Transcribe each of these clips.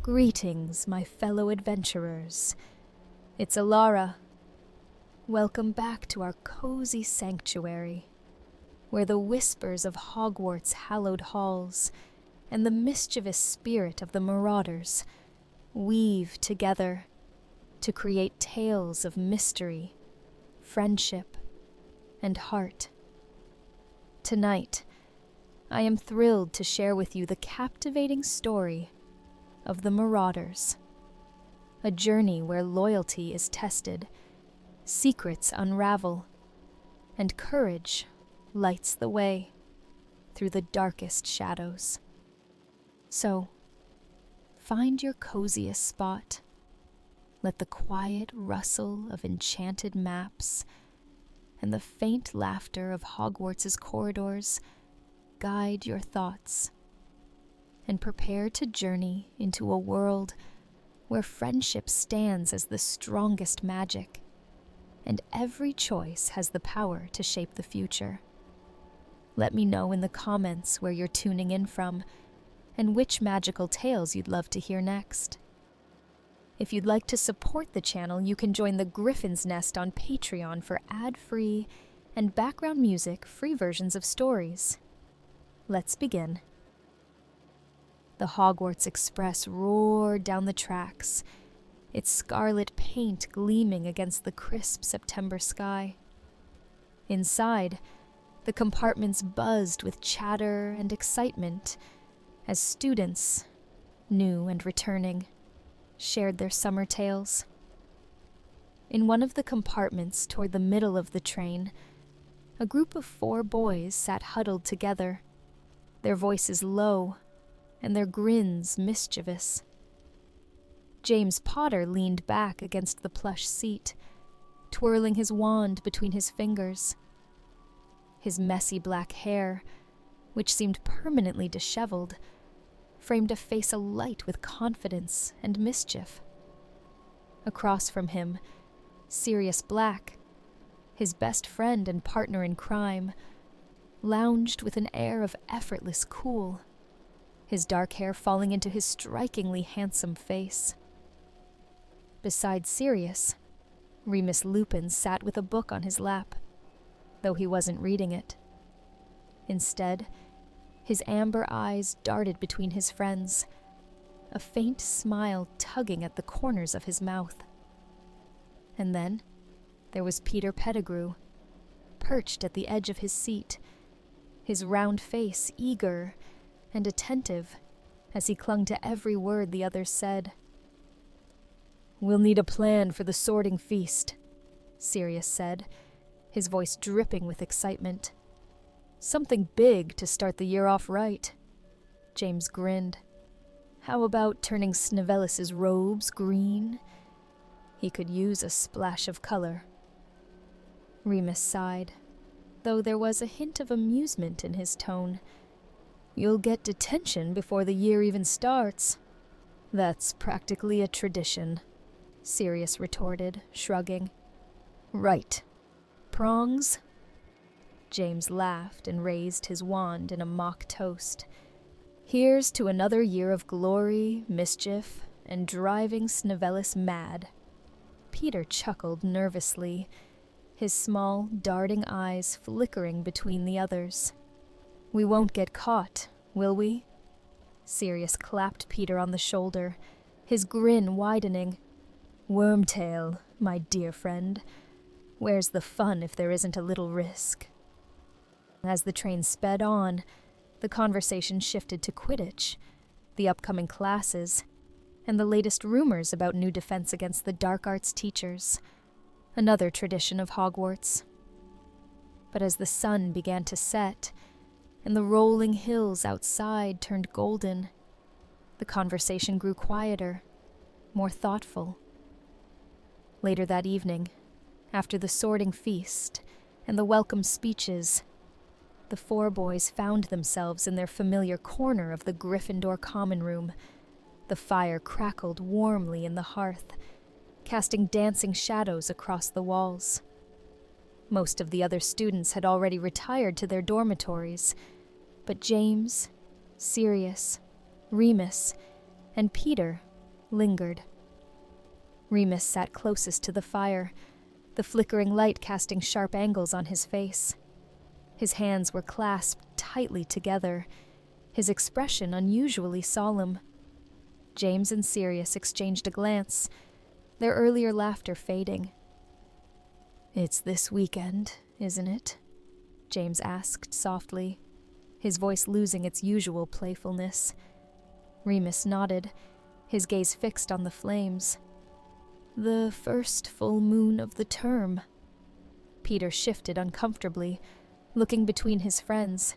Greetings, my fellow adventurers. It's Elara. Welcome back to our cozy sanctuary, where the whispers of Hogwarts' hallowed halls and the mischievous spirit of the Marauders weave together to create tales of mystery, friendship, and heart. Tonight, I am thrilled to share with you the captivating story of the Marauders, a journey where loyalty is tested, secrets unravel, and courage lights the way through the darkest shadows. So, find your coziest spot. Let the quiet rustle of enchanted maps and the faint laughter of Hogwarts' corridors guide your thoughts, and prepare to journey into a world where friendship stands as the strongest magic, and every choice has the power to shape the future. Let me know in the comments where you're tuning in from, and which magical tales you'd love to hear next. If you'd like to support the channel, you can join the Griffin's Nest on Patreon for ad-free and background music-free versions of stories. Let's begin. The Hogwarts Express roared down the tracks, its scarlet paint gleaming against the crisp September sky. Inside, the compartments buzzed with chatter and excitement as students, new and returning, shared their summer tales. In one of the compartments toward the middle of the train, a group of 4 boys sat huddled together, their voices low and their grins mischievous. James Potter leaned back against the plush seat, twirling his wand between his fingers. His messy black hair, which seemed permanently disheveled, framed a face alight with confidence and mischief. Across from him, Sirius Black, his best friend and partner in crime, lounged with an air of effortless cool, his dark hair falling into his strikingly handsome face. Beside Sirius, Remus Lupin sat with a book on his lap, though he wasn't reading it. Instead, his amber eyes darted between his friends, a faint smile tugging at the corners of his mouth. And then there was Peter Pettigrew, perched at the edge of his seat, his round face eager and attentive as he clung to every word the others said. "We'll need a plan for the sorting feast," Sirius said, his voice dripping with excitement. "Something big to start the year off right." James grinned. "How about turning Snivellus's robes green? He could use a splash of color." Remus sighed, though there was a hint of amusement in his tone. "You'll get detention before the year even starts." "That's practically a tradition," Sirius retorted, shrugging. "Right. Prongs?" James laughed and raised his wand in a mock toast. "Here's to another year of glory, mischief, and driving Snivellus mad." Peter chuckled nervously, his small, darting eyes flickering between the others. "We won't get caught, will we?" Sirius clapped Peter on the shoulder, his grin widening. "Wormtail, my dear friend, where's the fun if there isn't a little risk?" As the train sped on, the conversation shifted to Quidditch, the upcoming classes, and the latest rumors about new defense against the dark arts teachers, another tradition of Hogwarts. But as the sun began to set, and the rolling hills outside turned golden, the conversation grew quieter, more thoughtful. Later that evening, after the sorting feast and the welcome speeches, the 4 boys found themselves in their familiar corner of the Gryffindor common room. The fire crackled warmly in the hearth, casting dancing shadows across the walls. Most of the other students had already retired to their dormitories, but James, Sirius, Remus, and Peter lingered. Remus sat closest to the fire, the flickering light casting sharp angles on his face. His hands were clasped tightly together, his expression unusually solemn. James and Sirius exchanged a glance, their earlier laughter fading. "It's this weekend, isn't it?" James asked softly, his voice losing its usual playfulness. Remus nodded, his gaze fixed on the flames. "The first full moon of the term." Peter shifted uncomfortably, looking between his friends.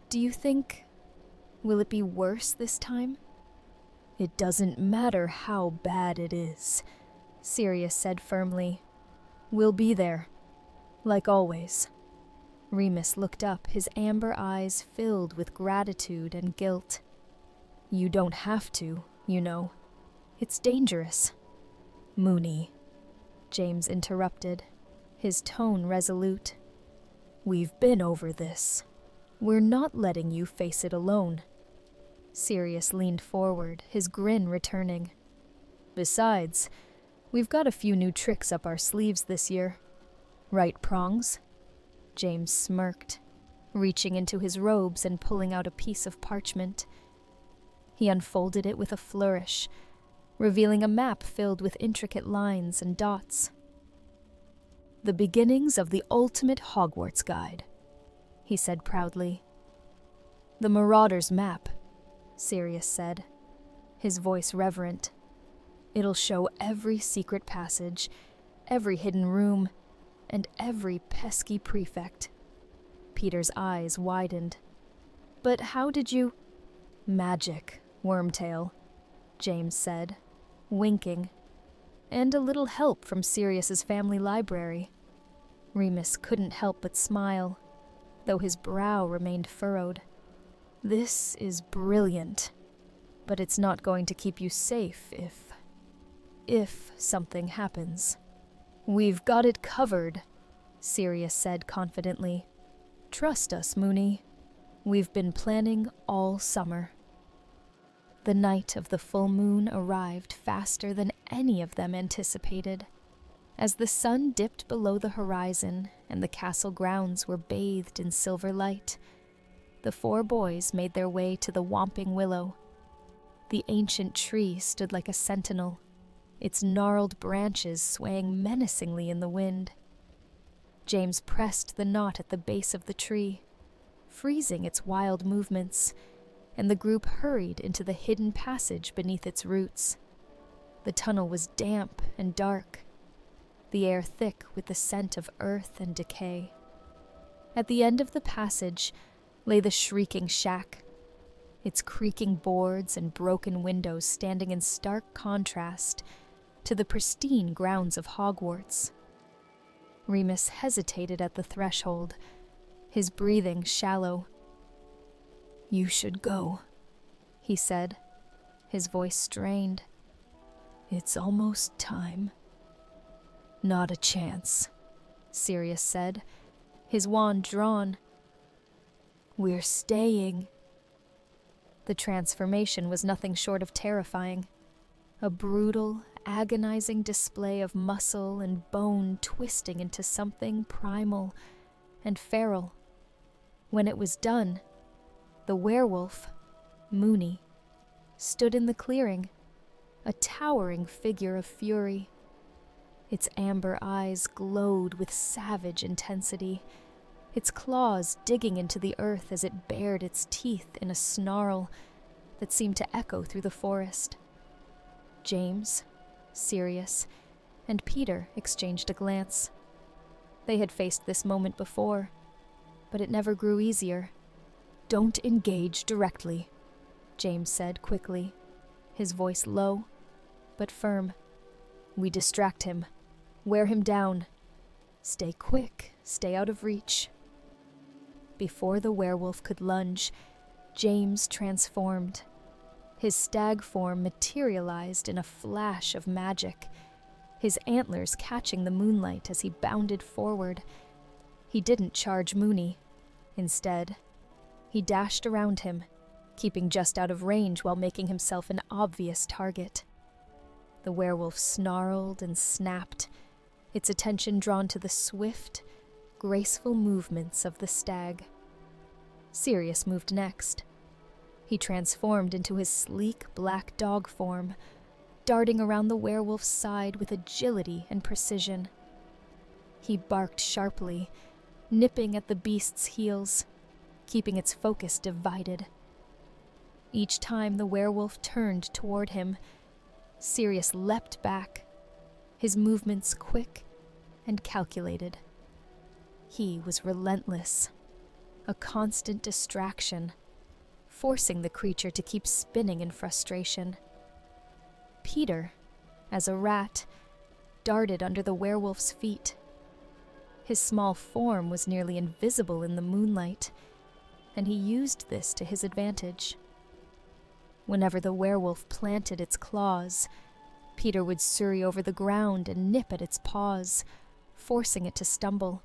"Do you think... will it be worse this time?" "It doesn't matter how bad it is," Sirius said firmly. "We'll be there, like always." Remus looked up, his amber eyes filled with gratitude and guilt. "You don't have to, you know. It's dangerous." "Moony," James interrupted, his tone resolute. "We've been over this. We're not letting you face it alone." Sirius leaned forward, his grin returning. "Besides, we've got a few new tricks up our sleeves this year. Right, Prongs?" James smirked, reaching into his robes and pulling out a piece of parchment. He unfolded it with a flourish, revealing a map filled with intricate lines and dots. "The beginnings of the ultimate Hogwarts guide," he said proudly. "The Marauders map," Sirius said, his voice reverent. "It'll show every secret passage, every hidden room, and every pesky prefect." Peter's eyes widened. "But how did you—" "Magic, Wormtail," James said, winking. "And a little help from Sirius's family library." Remus couldn't help but smile, though his brow remained furrowed. "This is brilliant, but it's not going to keep you safe if something happens." "We've got it covered," Sirius said confidently. "Trust us, Moony. We've been planning all summer." The night of the full moon arrived faster than any of them anticipated. As the sun dipped below the horizon and the castle grounds were bathed in silver light, the four boys made their way to the Whomping Willow. The ancient tree stood like a sentinel, its gnarled branches swaying menacingly in the wind. James pressed the knot at the base of the tree, freezing its wild movements, and the group hurried into the hidden passage beneath its roots. The tunnel was damp and dark, the air thick with the scent of earth and decay. At the end of the passage lay the shrieking shack, its creaking boards and broken windows standing in stark contrast to the pristine grounds of Hogwarts. Remus hesitated at the threshold, his breathing shallow. "You should go," he said, his voice strained. "It's almost time." "Not a chance," Sirius said, his wand drawn. "We're staying." The transformation was nothing short of terrifying. A brutal, agonizing display of muscle and bone twisting into something primal and feral. When it was done, the werewolf, Moony, stood in the clearing, a towering figure of fury. Its amber eyes glowed with savage intensity, its claws digging into the earth as it bared its teeth in a snarl that seemed to echo through the forest. James, Sirius, and Peter exchanged a glance. They had faced this moment before, but it never grew easier. "Don't engage directly," James said quickly, his voice low but firm. "We distract him, wear him down. Stay quick, stay out of reach." Before the werewolf could lunge, James transformed. His stag form materialized in a flash of magic, his antlers catching the moonlight as he bounded forward. He didn't charge Moony. Instead, he dashed around him, keeping just out of range while making himself an obvious target. The werewolf snarled and snapped, its attention drawn to the swift, graceful movements of the stag. Sirius moved next. He transformed into his sleek black dog form, darting around the werewolf's side with agility and precision. He barked sharply, nipping at the beast's heels, keeping its focus divided. Each time the werewolf turned toward him, Sirius leapt back, his movements quick and calculated. He was relentless, a constant distraction, forcing the creature to keep spinning in frustration. Peter, as a rat, darted under the werewolf's feet. His small form was nearly invisible in the moonlight, and he used this to his advantage. Whenever the werewolf planted its claws, Peter would scurry over the ground and nip at its paws, forcing it to stumble.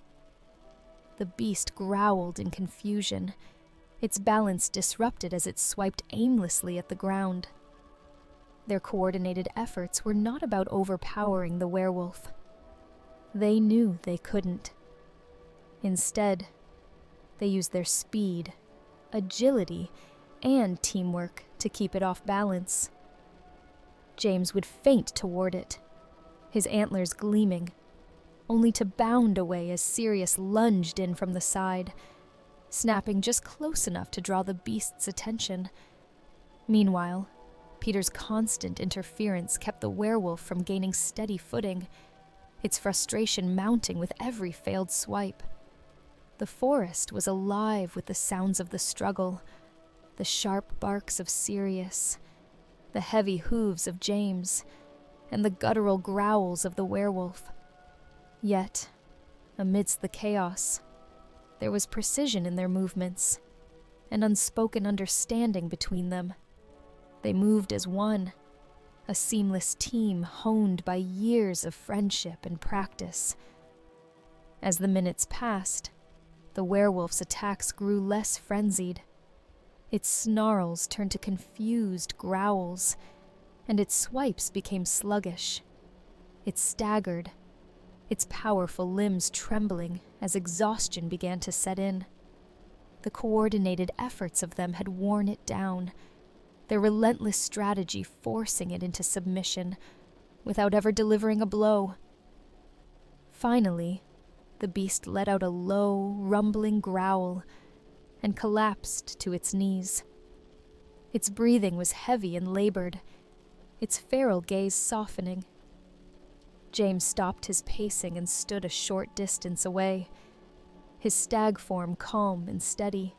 The beast growled in confusion, its balance disrupted as it swiped aimlessly at the ground. Their coordinated efforts were not about overpowering the werewolf. They knew they couldn't. Instead, they used their speed, agility, and teamwork to keep it off balance. James would feint toward it, his antlers gleaming, only to bound away as Sirius lunged in from the side, snapping just close enough to draw the beast's attention. Meanwhile, Peter's constant interference kept the werewolf from gaining steady footing, its frustration mounting with every failed swipe. The forest was alive with the sounds of the struggle, the sharp barks of Sirius, the heavy hooves of James, and the guttural growls of the werewolf. Yet, amidst the chaos, there was precision in their movements, an unspoken understanding between them. They moved as one, a seamless team honed by years of friendship and practice. As the minutes passed, the werewolf's attacks grew less frenzied. Its snarls turned to confused growls, and its swipes became sluggish. It staggered, its powerful limbs trembling as exhaustion began to set in. The coordinated efforts of them had worn it down, their relentless strategy forcing it into submission, without ever delivering a blow. Finally, the beast let out a low, rumbling growl and collapsed to its knees. Its breathing was heavy and labored, its feral gaze softening. James stopped his pacing and stood a short distance away, his stag form calm and steady.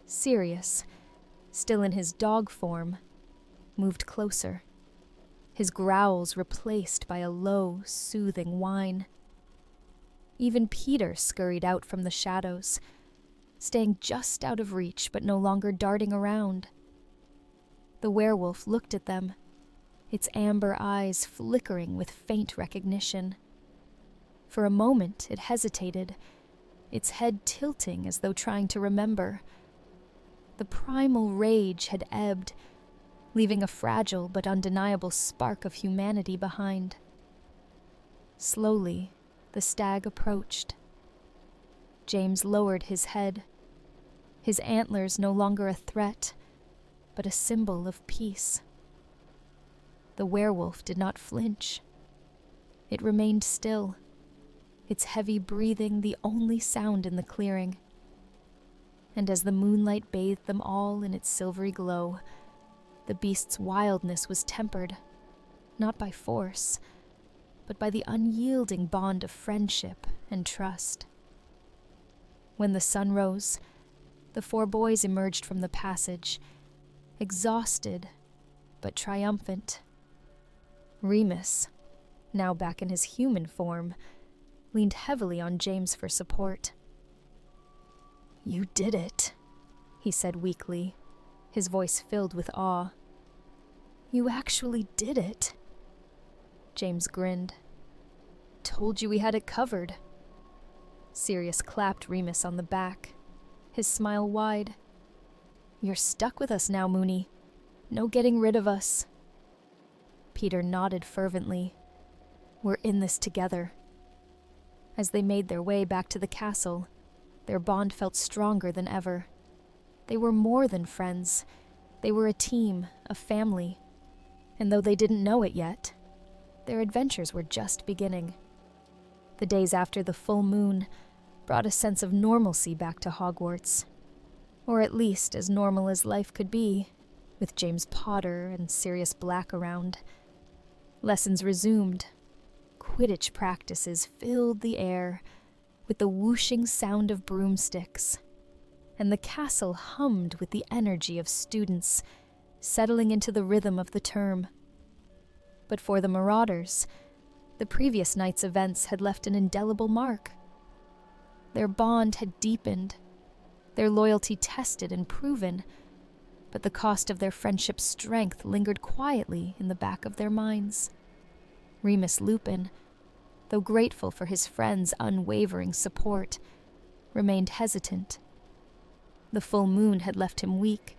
Sirius, still in his dog form, moved closer, his growls replaced by a low, soothing whine. Even Peter scurried out from the shadows, staying just out of reach but no longer darting around. The werewolf looked at them, its amber eyes flickering with faint recognition. For a moment it hesitated, its head tilting as though trying to remember. The primal rage had ebbed, leaving a fragile but undeniable spark of humanity behind. Slowly, the stag approached. James lowered his head, his antlers no longer a threat, but a symbol of peace. The werewolf did not flinch. It remained still, its heavy breathing the only sound in the clearing. And as the moonlight bathed them all in its silvery glow, the beast's wildness was tempered, not by force, but by the unyielding bond of friendship and trust. When the sun rose, the four boys emerged from the passage, exhausted but triumphant. Remus, now back in his human form, leaned heavily on James for support. "You did it," he said weakly, his voice filled with awe. "You actually did it." James grinned. "Told you we had it covered." Sirius clapped Remus on the back, his smile wide. You're stuck with us now, Moony. No getting rid of us. Peter nodded fervently. We're in this together. As they made their way back to the castle, their bond felt stronger than ever. They were more than friends. They were a team, a family. And though they didn't know it yet, their adventures were just beginning. The days after the full moon brought a sense of normalcy back to Hogwarts. Or at least as normal as life could be, with James Potter and Sirius Black around. Lessons resumed. Quidditch practices filled the air with the whooshing sound of broomsticks, and the castle hummed with the energy of students settling into the rhythm of the term. But for the Marauders, the previous night's events had left an indelible mark. Their bond had deepened, their loyalty tested and proven, but the cost of their friendship's strength lingered quietly in the back of their minds. Remus Lupin, though grateful for his friend's unwavering support, remained hesitant. The full moon had left him weak,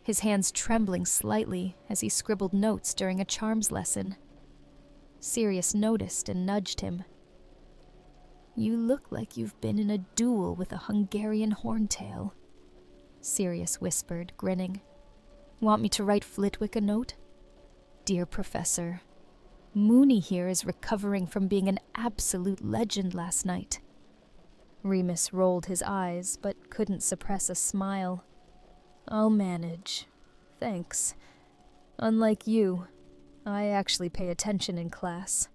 his hands trembling slightly as he scribbled notes during a charms lesson. Sirius noticed and nudged him. "You look like you've been in a duel with a Hungarian horntail," Sirius whispered, grinning. "Want me to write Flitwick a note? Dear Professor, Moony here is recovering from being an absolute legend last night." Remus rolled his eyes, but couldn't suppress a smile. "I'll manage. Thanks. Unlike you, I actually pay attention in class."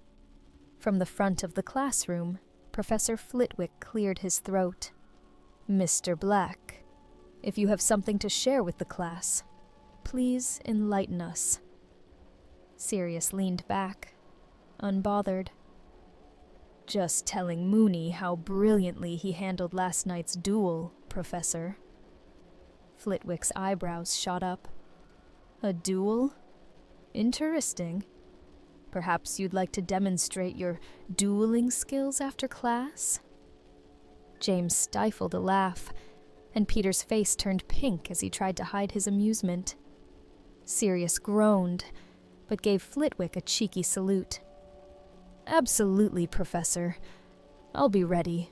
From the front of the classroom, Professor Flitwick cleared his throat. "Mr. Black, if you have something to share with the class, please enlighten us." Sirius leaned back, unbothered. "Just telling Moony how brilliantly he handled last night's duel, Professor." Flitwick's eyebrows shot up. "A duel? Interesting. Perhaps you'd like to demonstrate your dueling skills after class?" James stifled a laugh, and Peter's face turned pink as he tried to hide his amusement. Sirius groaned, but gave Flitwick a cheeky salute. "Absolutely, Professor. I'll be ready."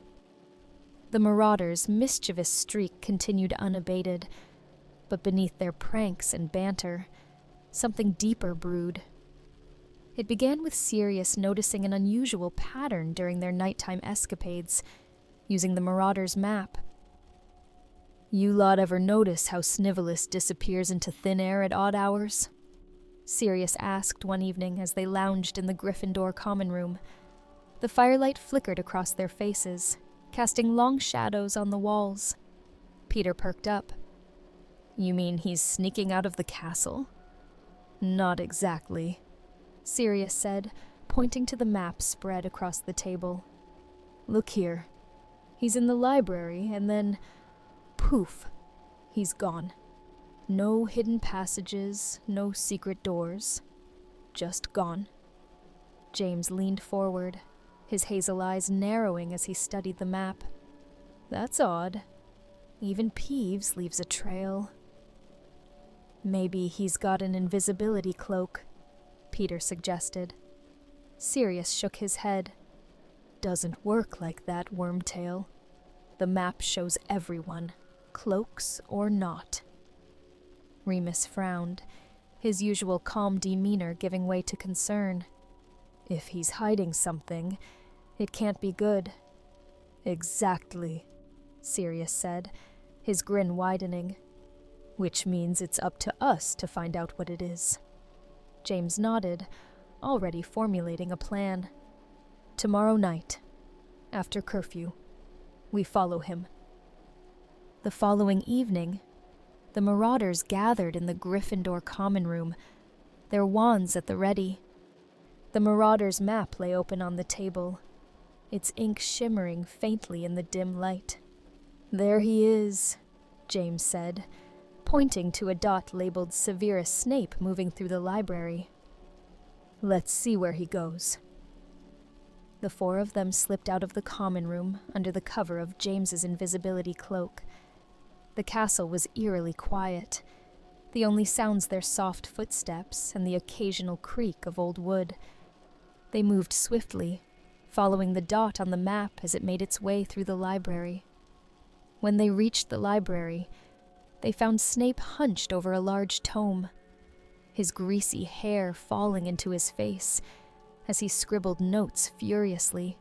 The Marauders' mischievous streak continued unabated, but beneath their pranks and banter, something deeper brewed. It began with Sirius noticing an unusual pattern during their nighttime escapades, using the Marauders' map. "You lot ever notice how Snivelus disappears into thin air at odd hours?" Sirius asked one evening as they lounged in the Gryffindor common room. The firelight flickered across their faces, casting long shadows on the walls. Peter perked up. "You mean he's sneaking out of the castle?" "Not exactly," Sirius said, pointing to the map spread across the table. "Look here. He's in the library, and then, poof, he's gone. No hidden passages, no secret doors. Just gone." James leaned forward, his hazel eyes narrowing as he studied the map. "That's odd. Even Peeves leaves a trail." "Maybe he's got an invisibility cloak," Peter suggested. Sirius shook his head. "Doesn't work like that, Wormtail. The map shows everyone, cloaks or not." Remus frowned, his usual calm demeanor giving way to concern. "If he's hiding something, it can't be good." "Exactly," Sirius said, his grin widening. "Which means it's up to us to find out what it is." James nodded, already formulating a plan. "Tomorrow night, after curfew, we follow him." The following evening, the Marauders gathered in the Gryffindor common room, their wands at the ready. The Marauders' map lay open on the table, its ink shimmering faintly in the dim light. "There he is," James said, pointing to a dot labeled Severus Snape moving through the library. "Let's see where he goes." The four of them slipped out of the common room under the cover of James's invisibility cloak. The castle was eerily quiet, the only sounds their soft footsteps and the occasional creak of old wood. They moved swiftly, following the dot on the map as it made its way through the library. When they reached the library, they found Snape hunched over a large tome, his greasy hair falling into his face as he scribbled notes furiously.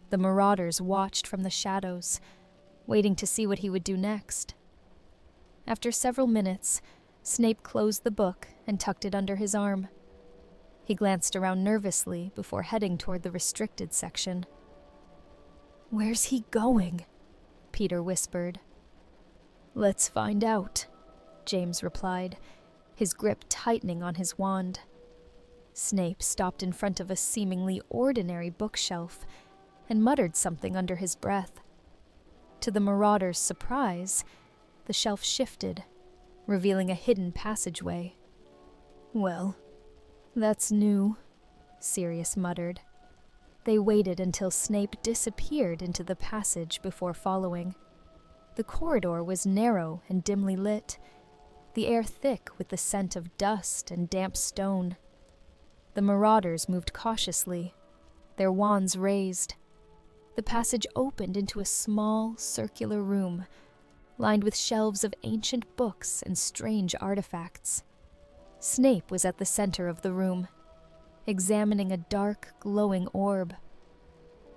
The Marauders watched from the shadows, waiting to see what he would do next. After several minutes, Snape closed the book and tucked it under his arm. He glanced around nervously before heading toward the restricted section. "Where's he going?" Peter whispered. "Let's find out," James replied, his grip tightening on his wand. Snape stopped in front of a seemingly ordinary bookshelf and muttered something under his breath. To the Marauders' surprise, the shelf shifted, revealing a hidden passageway. "Well, that's new," Sirius muttered. They waited until Snape disappeared into the passage before following. The corridor was narrow and dimly lit, the air thick with the scent of dust and damp stone. The Marauders moved cautiously, their wands raised. The passage opened into a small, circular room, lined with shelves of ancient books and strange artifacts. Snape was at the center of the room, examining a dark, glowing orb.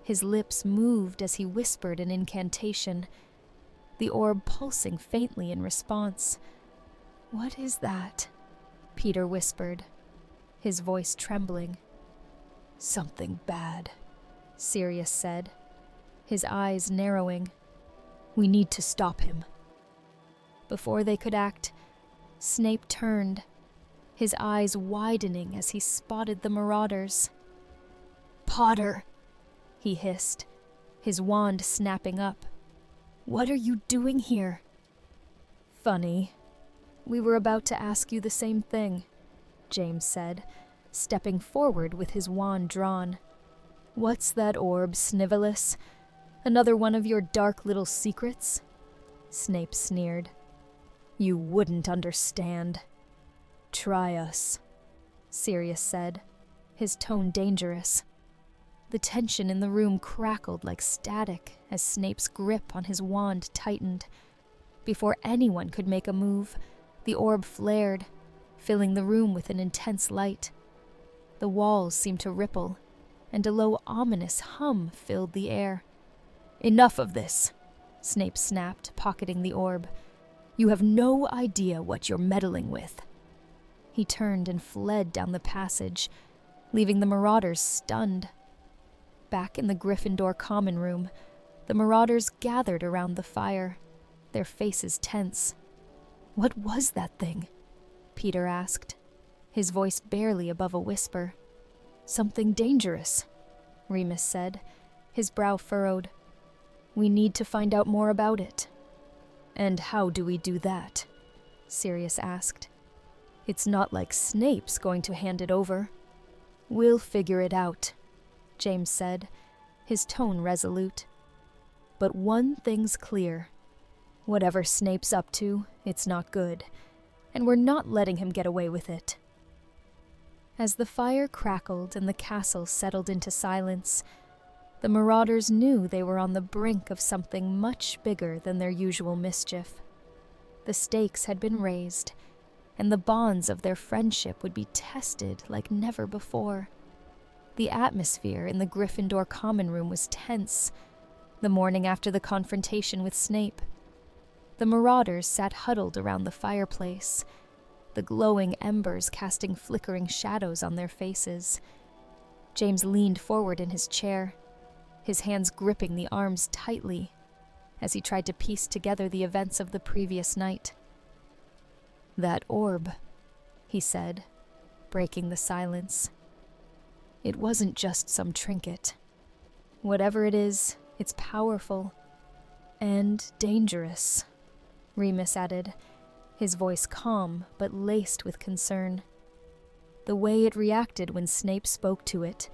His lips moved as he whispered an incantation, the orb pulsing faintly in response. "What is that?" Peter whispered, his voice trembling. "Something bad," Sirius said, his eyes narrowing. "We need to stop him." Before they could act, Snape turned, his eyes widening as he spotted the Marauders. "Potter!" he hissed, his wand snapping up. "What are you doing here?" "Funny. We were about to ask you the same thing," James said, stepping forward with his wand drawn. "What's that orb, Snivellus? Another one of your dark little secrets?" Snape sneered. "You wouldn't understand." "Try us," Sirius said, his tone dangerous. The tension in the room crackled like static as Snape's grip on his wand tightened. Before anyone could make a move, the orb flared, filling the room with an intense light. The walls seemed to ripple, and a low, ominous hum filled the air. "Enough of this," Snape snapped, pocketing the orb. "You have no idea what you're meddling with." He turned and fled down the passage, leaving the Marauders stunned. Back in the Gryffindor common room, the Marauders gathered around the fire, their faces tense. "What was that thing?" Peter asked, his voice barely above a whisper. "Something dangerous," Remus said, his brow furrowed. "We need to find out more about it." "And how do we do that?" Sirius asked. "It's not like Snape's going to hand it over." "We'll figure it out," James said, his tone resolute. "But one thing's clear. Whatever Snape's up to, it's not good, and we're not letting him get away with it." As the fire crackled and the castle settled into silence, the Marauders knew they were on the brink of something much bigger than their usual mischief. The stakes had been raised, and the bonds of their friendship would be tested like never before. The atmosphere in the Gryffindor common room was tense, the morning after the confrontation with Snape. The Marauders sat huddled around the fireplace, the glowing embers casting flickering shadows on their faces. James leaned forward in his chair, his hands gripping the arms tightly, as he tried to piece together the events of the previous night. "That orb," he said, breaking the silence. "It wasn't just some trinket. Whatever it is, it's powerful. And dangerous," Remus added, his voice calm but laced with concern. "The way it reacted when Snape spoke to it,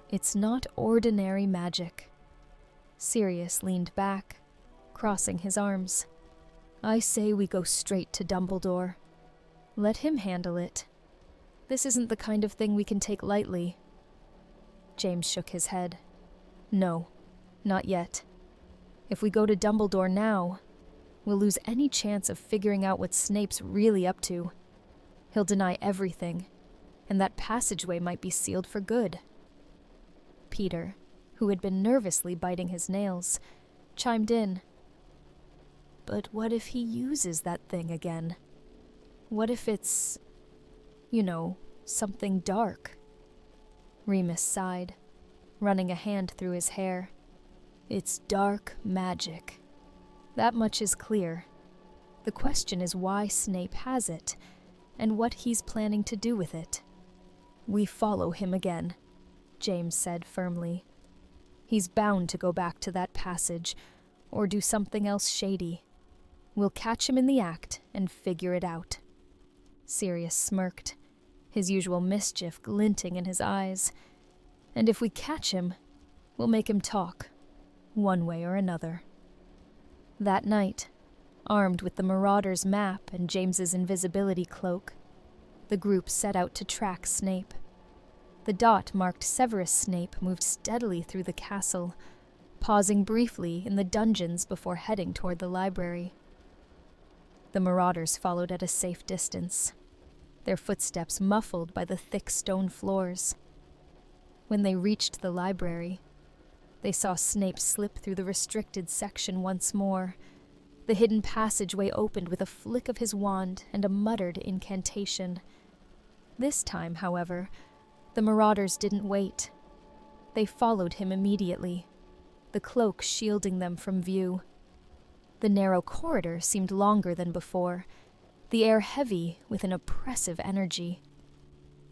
it's not ordinary magic." Sirius leaned back, crossing his arms. I say we go straight to Dumbledore. Let him handle it. This isn't the kind of thing we can take lightly." James shook his head. "No, not yet. If we go to Dumbledore now, we'll lose any chance of figuring out what Snape's really up to. He'll deny everything, and that passageway might be sealed for good." Peter, who had been nervously biting his nails, chimed in. "But what if he uses that thing again? What if it's, something dark?" Remus sighed, running a hand through his hair. "It's dark magic. That much is clear. The question is why Snape has it, and what he's planning to do with it." "We follow him again," James said firmly. "He's bound to go back to that passage, or do something else shady. We'll catch him in the act and figure it out." Sirius smirked, his usual mischief glinting in his eyes. "And if we catch him, we'll make him talk, one way or another." That night, armed with the Marauders' map and James's invisibility cloak, the group set out to track Snape. The dot marked Severus Snape moved steadily through the castle, pausing briefly in the dungeons before heading toward the library. The Marauders followed at a safe distance, their footsteps muffled by the thick stone floors. When they reached the library, they saw Snape slip through the restricted section once more. The hidden passageway opened with a flick of his wand and a muttered incantation. This time, however, the Marauders didn't wait. They followed him immediately, the cloak shielding them from view. The narrow corridor seemed longer than before, the air heavy with an oppressive energy.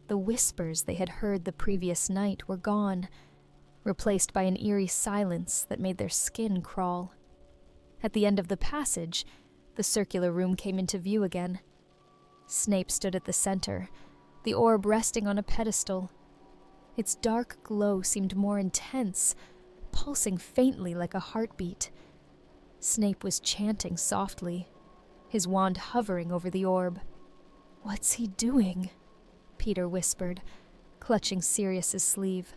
The whispers they had heard the previous night were gone, replaced by an eerie silence that made their skin crawl. At the end of the passage, the circular room came into view again. Snape stood at the center, the orb resting on a pedestal. Its dark glow seemed more intense, pulsing faintly like a heartbeat. Snape was chanting softly, his wand hovering over the orb. "What's he doing?" Peter whispered, clutching Sirius's sleeve.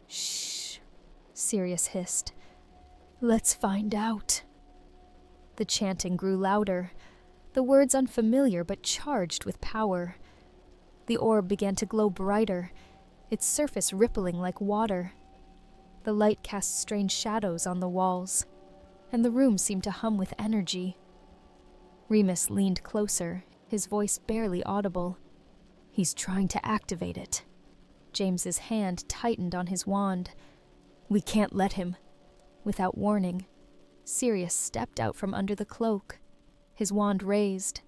"Shh," Sirius hissed. "Let's find out." The chanting grew louder, the words unfamiliar but charged with power. The orb began to glow brighter, its surface rippling like water. The light cast strange shadows on the walls, and the room seemed to hum with energy. Remus leaned closer, his voice barely audible. "He's trying to activate it." James's hand tightened on his wand. "We can't let him." Without warning, Sirius stepped out from under the cloak, his wand raised.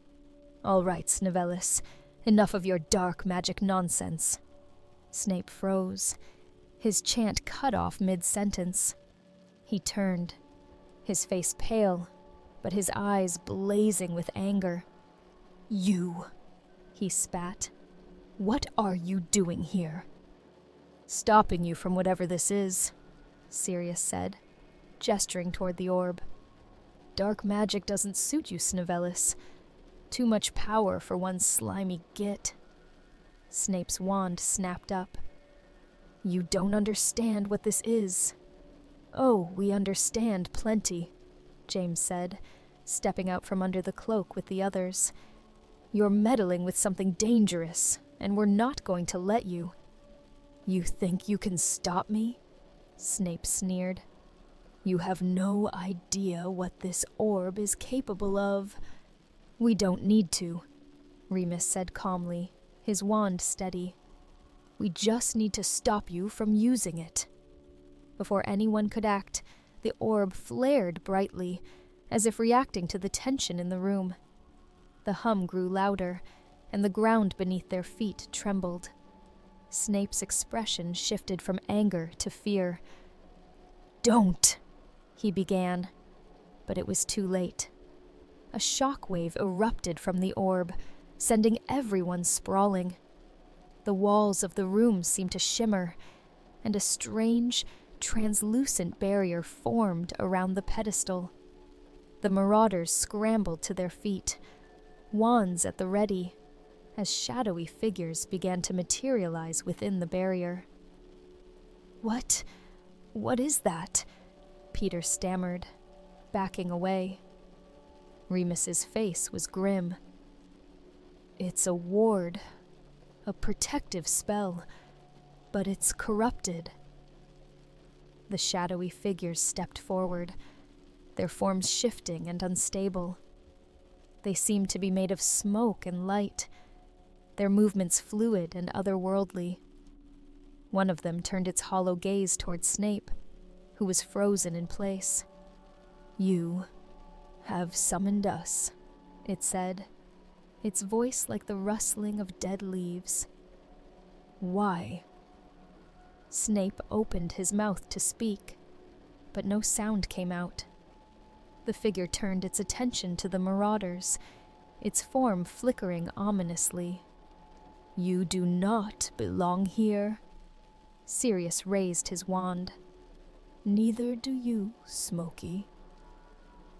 "All right, Snivellus, enough of your dark magic nonsense." Snape froze, his chant cut off mid-sentence. He turned, his face pale, but his eyes blazing with anger. "You," he spat. "What are you doing here?" "Stopping you from whatever this is," Sirius said, gesturing toward the orb. "Dark magic doesn't suit you, Snivellus. Too much power for one slimy git." Snape's wand snapped up. "You don't understand what this is." "Oh, we understand plenty," James said, stepping out from under the cloak with the others. "You're meddling with something dangerous, and we're not going to let you." "You think you can stop me?" Snape sneered. "You have no idea what this orb is capable of." "We don't need to," Remus said calmly, his wand steady. "We just need to stop you from using it." Before anyone could act, the orb flared brightly, as if reacting to the tension in the room. The hum grew louder, and the ground beneath their feet trembled. Snape's expression shifted from anger to fear. "Don't!" he began, but it was too late. A shockwave erupted from the orb, sending everyone sprawling. The walls of the room seemed to shimmer, and a strange, translucent barrier formed around the pedestal. The Marauders scrambled to their feet, wands at the ready, as shadowy figures began to materialize within the barrier. What is that?" Peter stammered, backing away. Remus's face was grim. "It's a ward, a protective spell, but it's corrupted." The shadowy figures stepped forward, their forms shifting and unstable. They seemed to be made of smoke and light, their movements fluid and otherworldly. One of them turned its hollow gaze toward Snape, who was frozen in place. "You have summoned us," it said, its voice like the rustling of dead leaves. "Why?" Snape opened his mouth to speak, but no sound came out. The figure turned its attention to the Marauders, its form flickering ominously. "You do not belong here." Sirius raised his wand. "Neither do you, Smokey."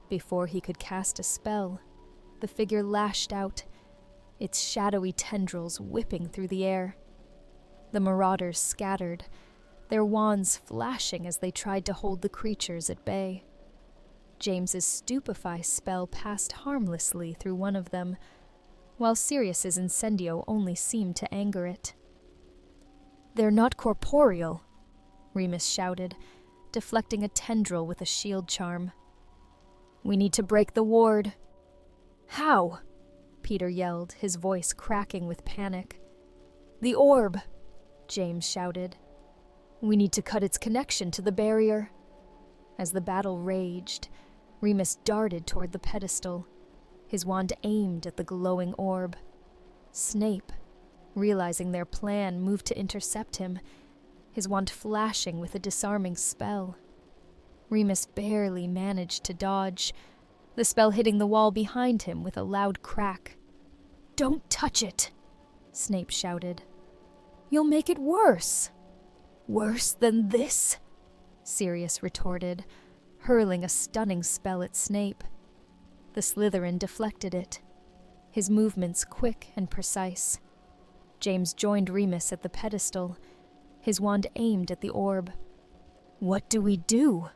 Before he could cast a spell, the figure lashed out, its shadowy tendrils whipping through the air. The Marauders scattered, their wands flashing as they tried to hold the creatures at bay. James's stupefy spell passed harmlessly through one of them, while Sirius's incendio only seemed to anger it. "They're not corporeal," Remus shouted, deflecting a tendril with a shield charm. "We need to break the ward." "How?" Peter yelled, his voice cracking with panic. "The orb," James shouted. "We need to cut its connection to the barrier." As the battle raged, Remus darted toward the pedestal, his wand aimed at the glowing orb. Snape, realizing their plan, moved to intercept him, his wand flashing with a disarming spell. Remus barely managed to dodge, the spell hitting the wall behind him with a loud crack. "Don't touch it," Snape shouted. "You'll make it worse." "Worse than this?" Sirius retorted, hurling a stunning spell at Snape. The Slytherin deflected it, his movements quick and precise. James joined Remus at the pedestal, his wand aimed at the orb. "What do we do?"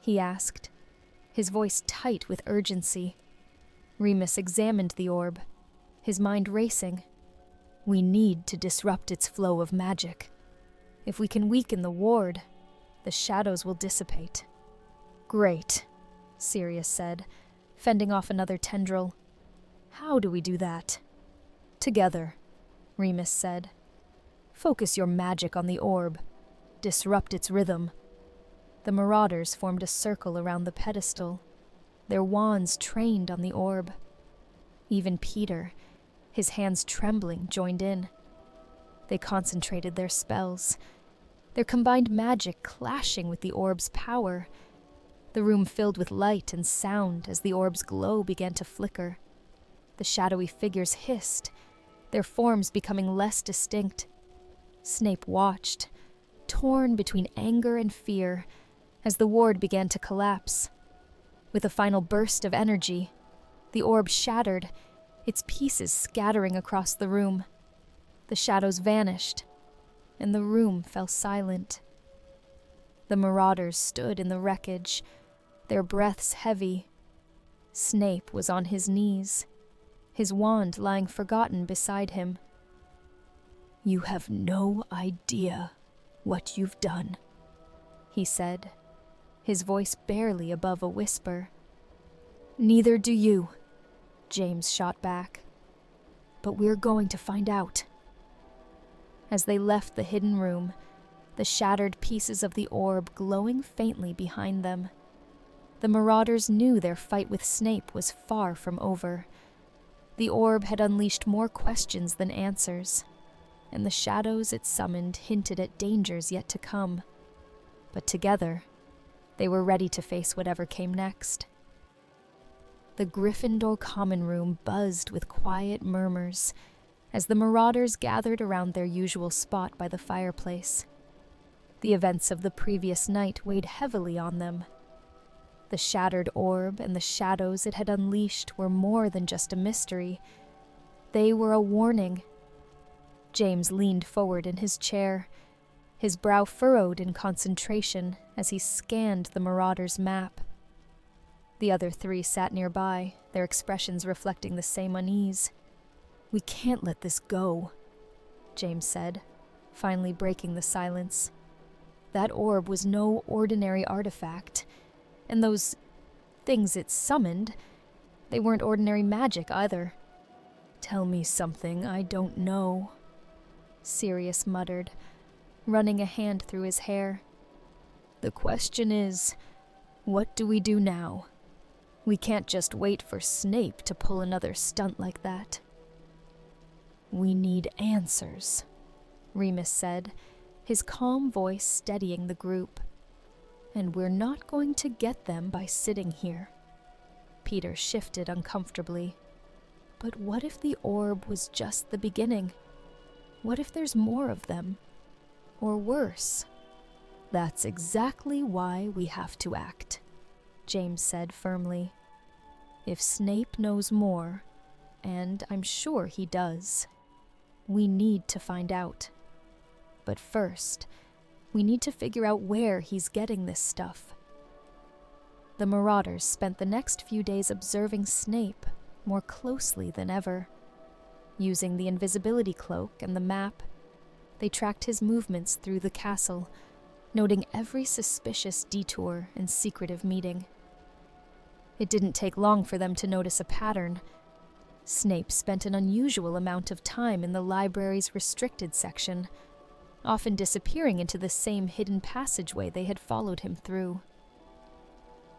he asked, his voice tight with urgency. Remus examined the orb, his mind racing. "We need to disrupt its flow of magic. If we can weaken the ward, the shadows will dissipate." "Great," Sirius said, fending off another tendril. "How do we do that?" "Together," Remus said. "Focus your magic on the orb. Disrupt its rhythm." The Marauders formed a circle around the pedestal, their wands trained on the orb. Even Peter, his hands trembling, joined in. They concentrated their spells, their combined magic clashing with the orb's power. The room filled with light and sound as the orb's glow began to flicker. The shadowy figures hissed, their forms becoming less distinct. Snape watched, torn between anger and fear, as the ward began to collapse. With a final burst of energy, the orb shattered, its pieces scattering across the room. The shadows vanished, and the room fell silent. The Marauders stood in the wreckage, their breaths heavy. Snape was on his knees, his wand lying forgotten beside him. "You have no idea what you've done," he said, his voice barely above a whisper. "Neither do you," James shot back. "But we're going to find out." As they left the hidden room, the shattered pieces of the orb glowing faintly behind them, the Marauders knew their fight with Snape was far from over. The orb had unleashed more questions than answers, and the shadows it summoned hinted at dangers yet to come. But together, they were ready to face whatever came next. The Gryffindor common room buzzed with quiet murmurs as the Marauders gathered around their usual spot by the fireplace. The events of the previous night weighed heavily on them. The shattered orb and the shadows it had unleashed were more than just a mystery. They were a warning. James leaned forward in his chair, his brow furrowed in concentration as he scanned the Marauders' map. The other three sat nearby, their expressions reflecting the same unease. "We can't let this go," James said, finally breaking the silence. That orb was no ordinary artifact, and those things it summoned, they weren't ordinary magic either. "Tell me something I don't know," Sirius muttered, running a hand through his hair. "The question is, what do we do now? We can't just wait for Snape to pull another stunt like that." "We need answers," Remus said, his calm voice steadying the group. "And we're not going to get them by sitting here." Peter shifted uncomfortably. But what if the orb was just the beginning? What if there's more of them? Or worse? "That's exactly why we have to act," James said firmly. "If Snape knows more, and I'm sure he does, we need to find out. But first, we need to figure out where he's getting this stuff." The Marauders spent the next few days observing Snape more closely than ever. Using the invisibility cloak and the map, they tracked his movements through the castle, noting every suspicious detour and secretive meeting. It didn't take long for them to notice a pattern. Snape spent an unusual amount of time in the library's restricted section, often disappearing into the same hidden passageway they had followed him through.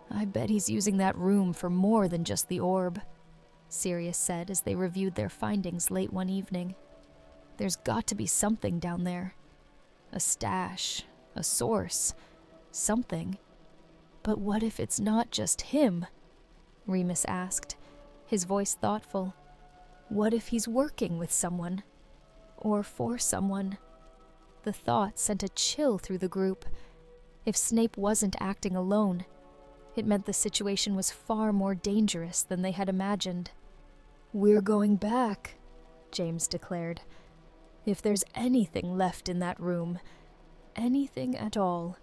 "I bet he's using that room for more than just the orb," Sirius said as they reviewed their findings late one evening. "There's got to be something down there. A stash, a source, something. But what if it's not just him?" Remus asked, his voice thoughtful. "What if he's working with someone? Or for someone?" The thought sent a chill through the group. If Snape wasn't acting alone, it meant the situation was far more dangerous than they had imagined. "We're going back," James declared. "If there's anything left in that room, anything at all,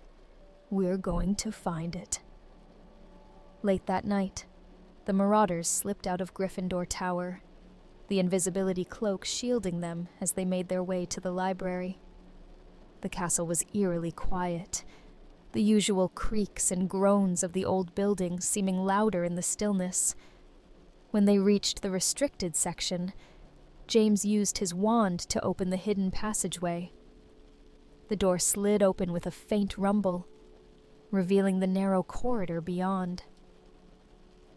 we're going to find it." Late that night, the Marauders slipped out of Gryffindor Tower, the invisibility cloak shielding them as they made their way to the library. The castle was eerily quiet, the usual creaks and groans of the old building seeming louder in the stillness. When they reached the restricted section, James used his wand to open the hidden passageway. The door slid open with a faint rumble, revealing the narrow corridor beyond.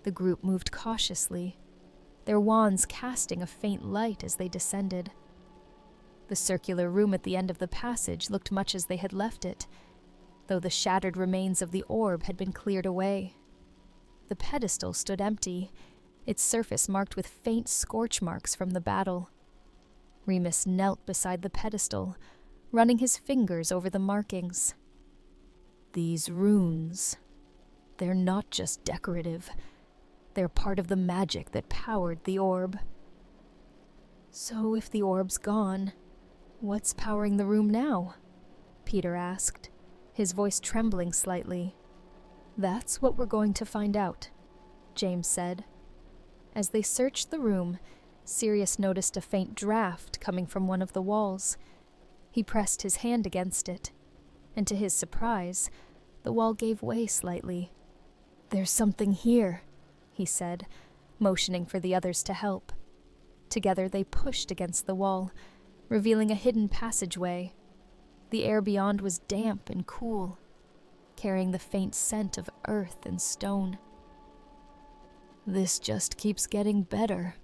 The group moved cautiously, their wands casting a faint light as they descended. The circular room at the end of the passage looked much as they had left it, though the shattered remains of the orb had been cleared away. The pedestal stood empty, its surface marked with faint scorch marks from the battle. Remus knelt beside the pedestal, running his fingers over the markings. "These runes, they're not just decorative. They're part of the magic that powered the orb." "So if the orb's gone, what's powering the room now?" Peter asked, his voice trembling slightly. "That's what we're going to find out," James said. As they searched the room, Sirius noticed a faint draft coming from one of the walls. He pressed his hand against it, and to his surprise, the wall gave way slightly. "There's something here," he said, motioning for the others to help. Together they pushed against the wall, revealing a hidden passageway. The air beyond was damp and cool, carrying the faint scent of earth and stone. "This just keeps getting better,"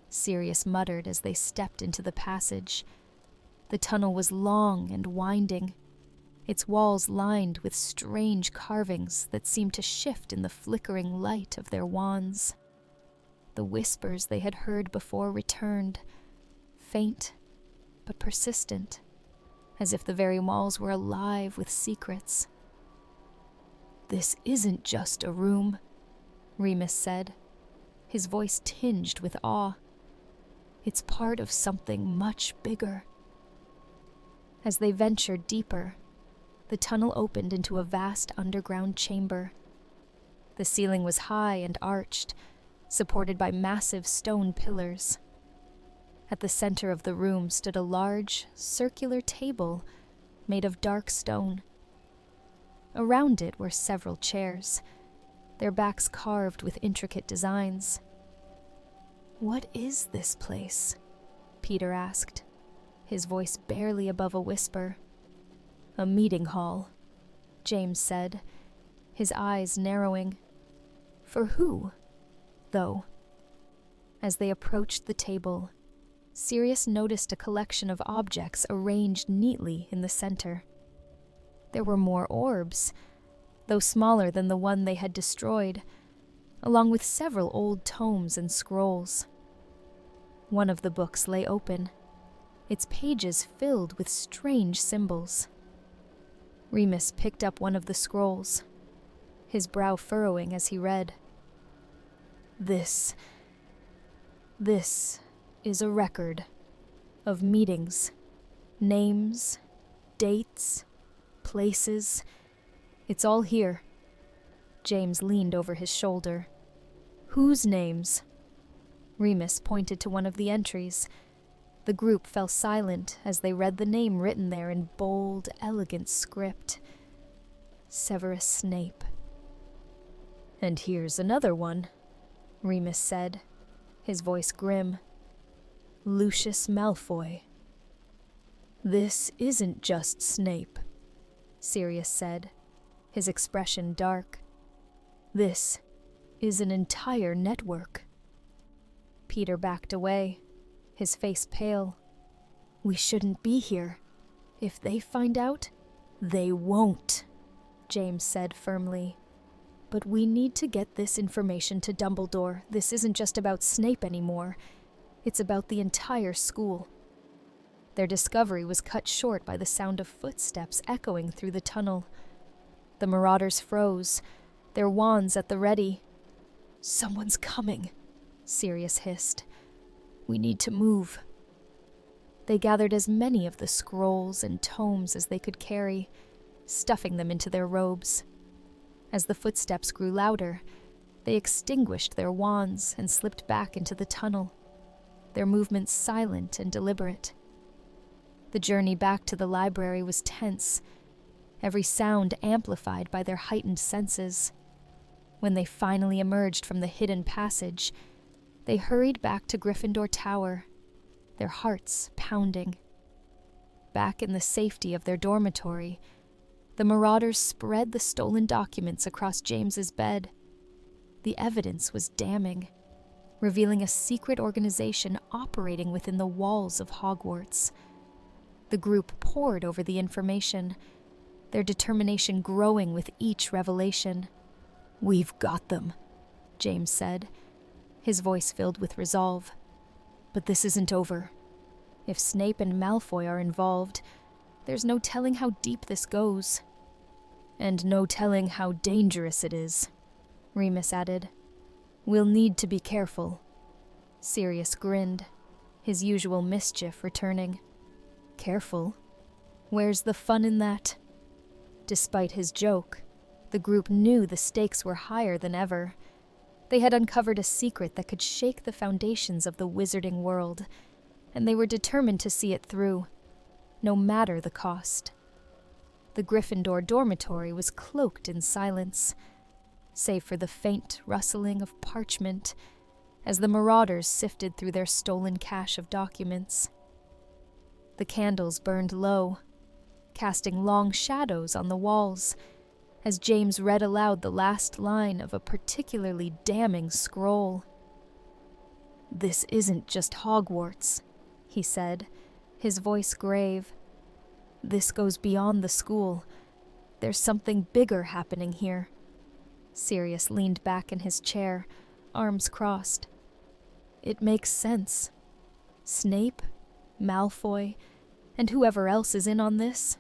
Sirius muttered as they stepped into the passage. The tunnel was long and winding, its walls lined with strange carvings that seemed to shift in the flickering light of their wands. The whispers they had heard before returned, faint but persistent, as if the very walls were alive with secrets. "This isn't just a room," Remus said, his voice tinged with awe. "It's part of something much bigger." As they ventured deeper, the tunnel opened into a vast underground chamber. The ceiling was high and arched, supported by massive stone pillars. At the center of the room stood a large, circular table made of dark stone. Around it were several chairs, their backs carved with intricate designs. "What is this place?" Peter asked, his voice barely above a whisper. "A meeting hall," James said, his eyes narrowing. "For who, though?" As they approached the table, Sirius noticed a collection of objects arranged neatly in the center. There were more orbs, though smaller than the one they had destroyed, along with several old tomes and scrolls. One of the books lay open, its pages filled with strange symbols. Remus picked up one of the scrolls, his brow furrowing as he read. This is a record of meetings, names, dates, places. It's all here." James leaned over his shoulder. "Whose names?" Remus pointed to one of the entries. The group fell silent as they read the name written there in bold, elegant script. Severus Snape. "And here's another one," Remus said, his voice grim. "Lucius Malfoy." "This isn't just Snape," Sirius said, his expression dark. "This is an entire network." Peter backed away, his face pale. "We shouldn't be here. If they find out, they won't," James said firmly. "But we need to get this information to Dumbledore. This isn't just about Snape anymore. It's about the entire school." Their discovery was cut short by the sound of footsteps echoing through the tunnel. The Marauders froze, their wands at the ready. "Someone's coming," Sirius hissed. "We need to move." They gathered as many of the scrolls and tomes as they could carry, stuffing them into their robes. As the footsteps grew louder, they extinguished their wands and slipped back into the tunnel, their movements silent and deliberate. The journey back to the library was tense, every sound amplified by their heightened senses. When they finally emerged from the hidden passage, they hurried back to Gryffindor Tower, their hearts pounding. Back in the safety of their dormitory, the Marauders spread the stolen documents across James's bed. The evidence was damning, revealing a secret organization operating within the walls of Hogwarts. The group pored over the information, their determination growing with each revelation. "We've got them," James said, his voice filled with resolve. "But this isn't over. If Snape and Malfoy are involved, there's no telling how deep this goes. And no telling how dangerous it is," Remus added. "We'll need to be careful." Sirius grinned, his usual mischief returning. "Careful? Where's the fun in that?" Despite his joke, the group knew the stakes were higher than ever. They had uncovered a secret that could shake the foundations of the wizarding world, and they were determined to see it through, no matter the cost. The Gryffindor dormitory was cloaked in silence, save for the faint rustling of parchment as the Marauders sifted through their stolen cache of documents. The candles burned low, casting long shadows on the walls, as James read aloud the last line of a particularly damning scroll. "This isn't just Hogwarts," he said, his voice grave. "This goes beyond the school. There's something bigger happening here." Sirius leaned back in his chair, arms crossed. "It makes sense. Snape, Malfoy, and whoever else is in on this,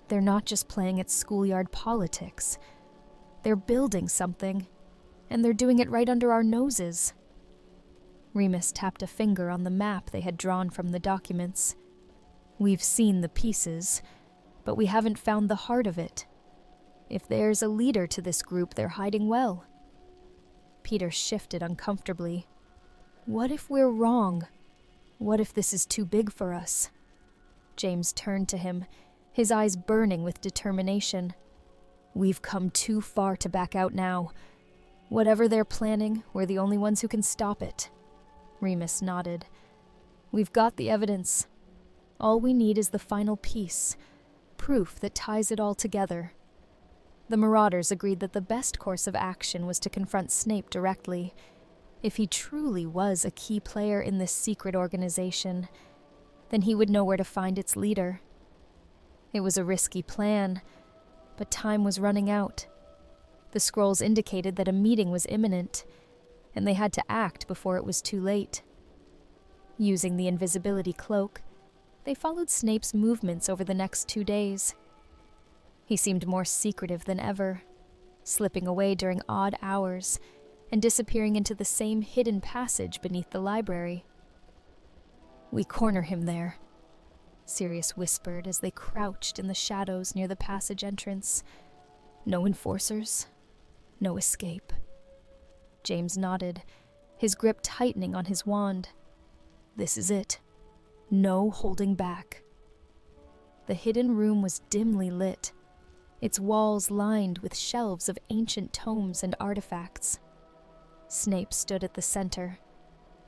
they're not just playing at schoolyard politics. They're building something, and they're doing it right under our noses. Remus tapped a finger on the map they had drawn from the documents. We've seen the pieces, but we haven't found the heart of it. If there's a leader to this group, they're hiding well. Peter shifted uncomfortably. What if we're wrong? What if this is too big for us? James turned to him, his eyes burning with determination. We've come too far to back out now. Whatever they're planning, we're the only ones who can stop it. Remus nodded. We've got the evidence. All we need is the final piece, proof that ties it all together. The Marauders agreed that the best course of action was to confront Snape directly. If he truly was a key player in this secret organization, then he would know where to find its leader. It was a risky plan, but time was running out. The scrolls indicated that a meeting was imminent, and they had to act before it was too late. Using the invisibility cloak, they followed Snape's movements over the next 2 days. He seemed more secretive than ever, slipping away during odd hours and disappearing into the same hidden passage beneath the library. We corner him there, Sirius whispered as they crouched in the shadows near the passage entrance. No enforcers, no escape. James nodded, his grip tightening on his wand. This is it. No holding back. The hidden room was dimly lit, its walls lined with shelves of ancient tomes and artifacts. Snape stood at the center,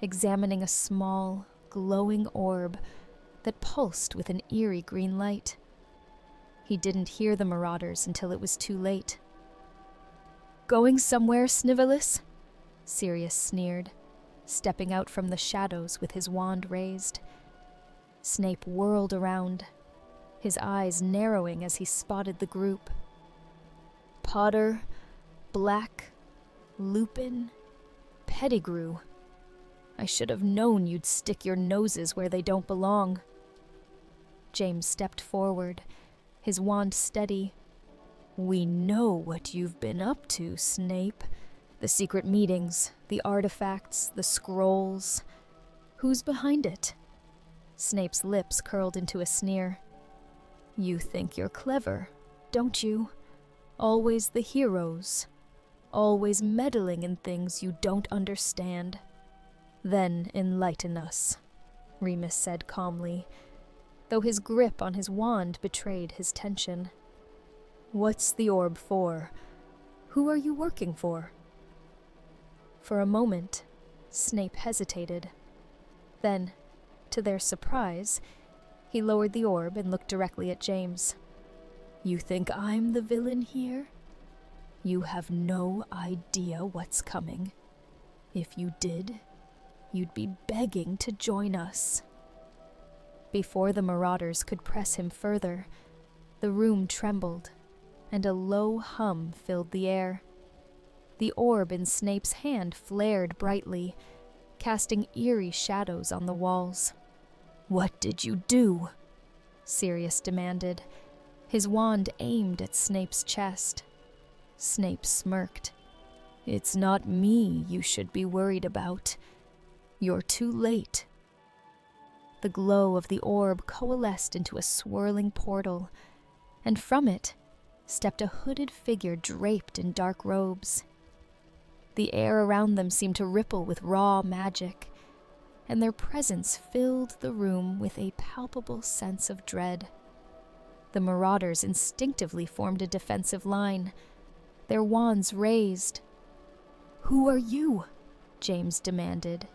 examining a small, glowing orb that pulsed with an eerie green light. He didn't hear the Marauders until it was too late. Going somewhere, Snivelus? Sirius sneered, stepping out from the shadows with his wand raised. Snape whirled around, his eyes narrowing as he spotted the group. Potter, Black, Lupin, Pettigrew. I should have known you'd stick your noses where they don't belong. James stepped forward, his wand steady. We know what you've been up to, Snape. The secret meetings, the artifacts, the scrolls. Who's behind it? Snape's lips curled into a sneer. You think you're clever, don't you? Always the heroes. Always meddling in things you don't understand. Then enlighten us, Remus said calmly, though his grip on his wand betrayed his tension. What's the orb for? Who are you working for? For a moment, Snape hesitated. Then, to their surprise, he lowered the orb and looked directly at James. You think I'm the villain here? You have no idea what's coming. If you did, you'd be begging to join us. Before the Marauders could press him further, the room trembled, and a low hum filled the air. The orb in Snape's hand flared brightly, casting eerie shadows on the walls. What did you do? Sirius demanded, his wand aimed at Snape's chest. Snape smirked. It's not me you should be worried about. You're too late. The glow of the orb coalesced into a swirling portal, and from it stepped a hooded figure draped in dark robes. The air around them seemed to ripple with raw magic, and their presence filled the room with a palpable sense of dread. The Marauders instinctively formed a defensive line, their wands raised. Who are you? James demanded,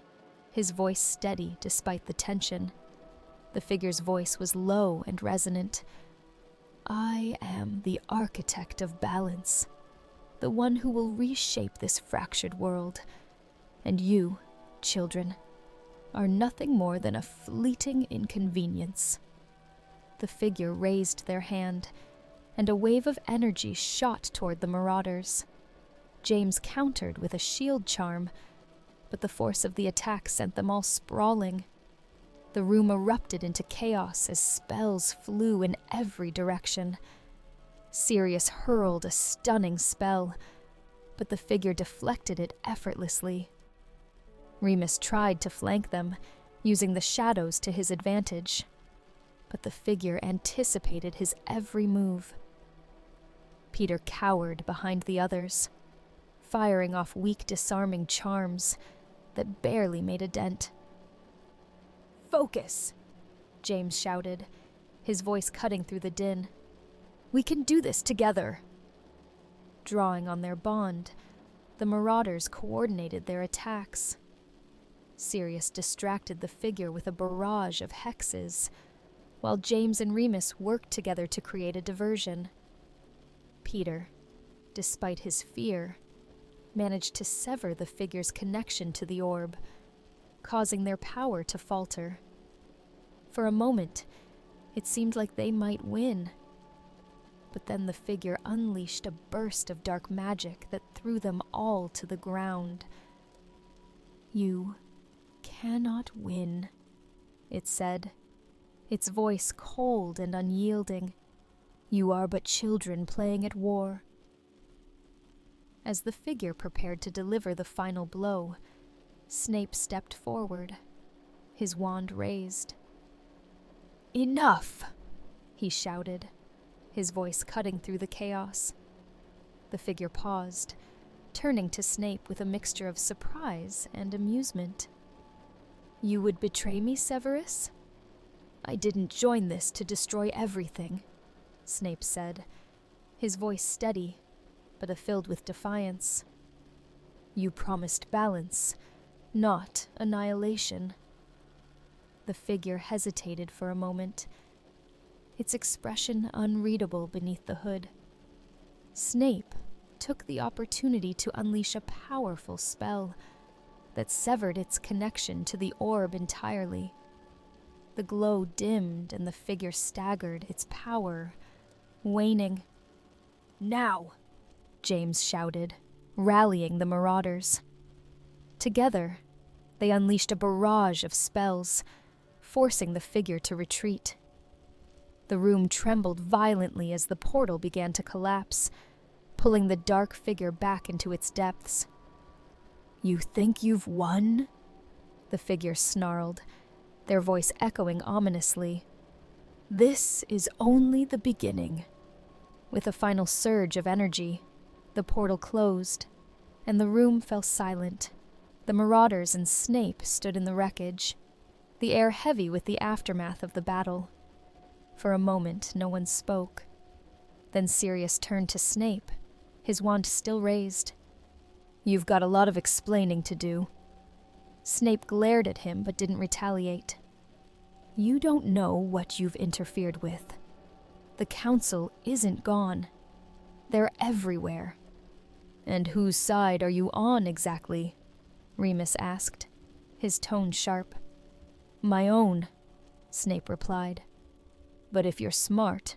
his voice steady despite the tension. The figure's voice was low and resonant. I am the architect of balance, the one who will reshape this fractured world. And you, children, are nothing more than a fleeting inconvenience. The figure raised their hand, and a wave of energy shot toward the Marauders. James countered with a shield charm, but the force of the attack sent them all sprawling. The room erupted into chaos as spells flew in every direction. Sirius hurled a stunning spell, but the figure deflected it effortlessly. Remus tried to flank them, using the shadows to his advantage, but the figure anticipated his every move. Peter cowered behind the others, firing off weak disarming charms that barely made a dent. "Focus!" James shouted, his voice cutting through the din. "We can do this together!" Drawing on their bond, the Marauders coordinated their attacks. Sirius distracted the figure with a barrage of hexes, while James and Remus worked together to create a diversion. Peter, despite his fear, managed to sever the figure's connection to the orb, causing their power to falter. For a moment, it seemed like they might win. But then the figure unleashed a burst of dark magic that threw them all to the ground. "You cannot win," it said, its voice cold and unyielding. "You are but children playing at war." As the figure prepared to deliver the final blow, Snape stepped forward, his wand raised. "Enough!" he shouted, his voice cutting through the chaos. The figure paused, turning to Snape with a mixture of surprise and amusement. "You would betray me, Severus? I didn't join this to destroy everything," Snape said, his voice steady, but filled with defiance. "You promised balance, not annihilation." The figure hesitated for a moment, its expression unreadable beneath the hood. Snape took the opportunity to unleash a powerful spell that severed its connection to the orb entirely. The glow dimmed and the figure staggered, its power waning. "Now!" James shouted, rallying the Marauders. Together, they unleashed a barrage of spells, forcing the figure to retreat. The room trembled violently as the portal began to collapse, pulling the dark figure back into its depths. "You think you've won?" the figure snarled, their voice echoing ominously. "This is only the beginning." With a final surge of energy, the portal closed, and the room fell silent. The Marauders and Snape stood in the wreckage, the air heavy with the aftermath of the battle. For a moment, no one spoke. Then Sirius turned to Snape, his wand still raised. "You've got a lot of explaining to do." Snape glared at him but didn't retaliate. "You don't know what you've interfered with. The Council isn't gone. They're everywhere." "And whose side are you on exactly?" Remus asked, his tone sharp. "My own," Snape replied. "But if you're smart,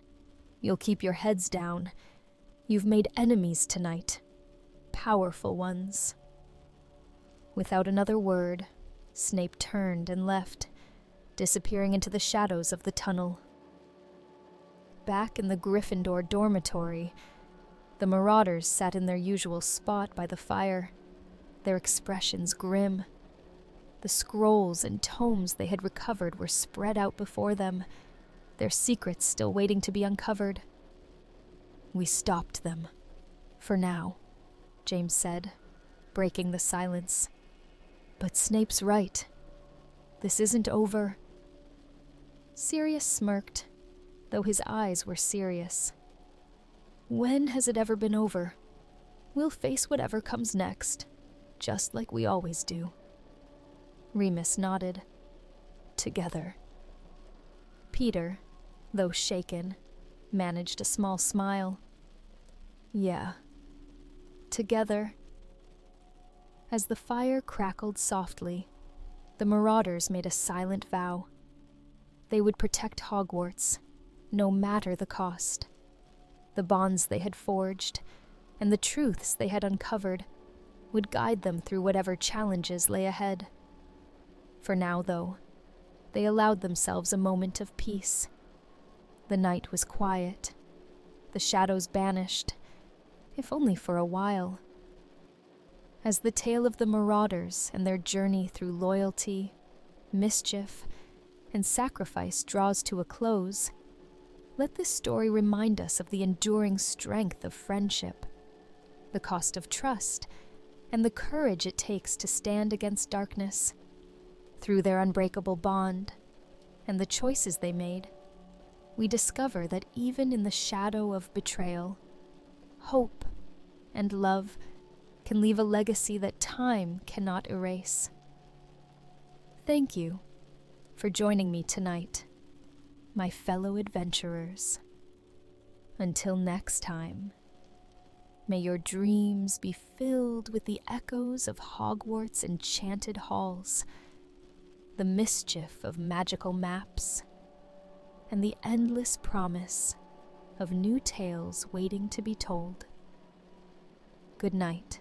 you'll keep your heads down. You've made enemies tonight. Powerful ones." Without another word, Snape turned and left, disappearing into the shadows of the tunnel. Back in the Gryffindor dormitory, the Marauders sat in their usual spot by the fire, their expressions grim. The scrolls and tomes they had recovered were spread out before them, their secrets still waiting to be uncovered. "We stopped them. For now," James said, breaking the silence. "But Snape's right. This isn't over." Sirius smirked, though his eyes were serious. "When has it ever been over? We'll face whatever comes next, just like we always do." Remus nodded. "Together." Peter, though shaken, managed a small smile. "Yeah. Together." As the fire crackled softly, the Marauders made a silent vow. They would protect Hogwarts, no matter the cost. The bonds they had forged, and the truths they had uncovered, would guide them through whatever challenges lay ahead. For now, though, they allowed themselves a moment of peace. The night was quiet, the shadows banished, if only for a while. As the tale of the Marauders and their journey through loyalty, mischief, and sacrifice draws to a close, let this story remind us of the enduring strength of friendship, the cost of trust, and the courage it takes to stand against darkness. Through their unbreakable bond and the choices they made, we discover that even in the shadow of betrayal, hope and love can leave a legacy that time cannot erase. Thank you for joining me tonight, my fellow adventurers. Until next time, may your dreams be filled with the echoes of Hogwarts' enchanted halls, the mischief of magical maps, and the endless promise of new tales waiting to be told. Good night.